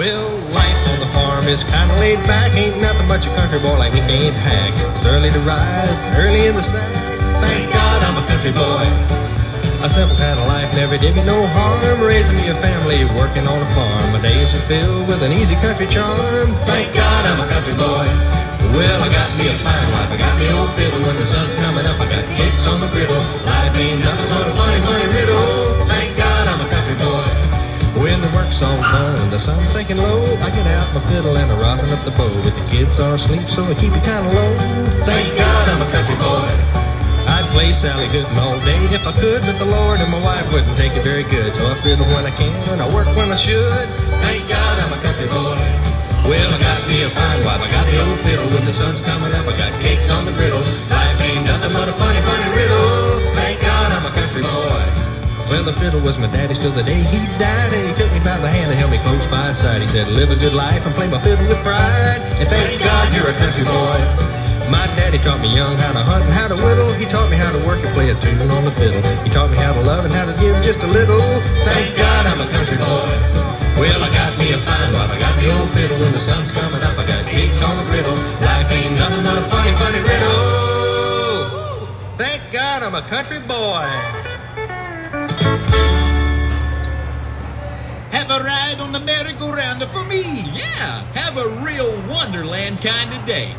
Well, life on the farm is kinda laid back. Ain't nothing but your country boy like me can't hack. It's early to rise, early in the sack. Thank God I'm a country boy. A simple kind of life never did me no harm. Raising me a family, working on a farm. My days are filled with an easy country charm. Thank God I'm a country boy. Well, I got me a fine wife, I got me old fiddle. When the sun's coming up, I got cakes on the griddle. Life ain't nothing but a funny, funny riddle. Thank God I'm a country boy. When the work's all done, the sun's sinking low, I get out my fiddle and I rosin up the bow. But the kids are asleep, so I keep it kinda low. Thank God I'm a country boy. I'd play Sally Gooden all day if I could, but the Lord and my wife wouldn't take it very good. So I fiddle when I can and I work when I should. Thank God I'm a country boy. Well, I got me a fine wife, I got the old fiddle. When the sun's coming up, I got cakes on the griddle. Life ain't nothing but a funny, funny riddle. Thank God I'm a country boy. Well, the fiddle was my daddy's till the day he died. And he took me by the hand and held me close by his side. He said, live a good life and play my fiddle with pride. And thank God you're a country boy. My daddy taught me young how to hunt and how to whittle. He taught me how to work and play a tune on the fiddle. He taught me how to love and how to give just a little. Thank God I'm a country boy. Well, I got me a fine wife, I got me old fiddle. When the sun's coming up, I got cakes on the griddle. Life ain't nothing but a funny, funny riddle. Thank God I'm a country boy. Have a ride on the merry-go-round for me. Yeah, have a real Wonderland kind of day.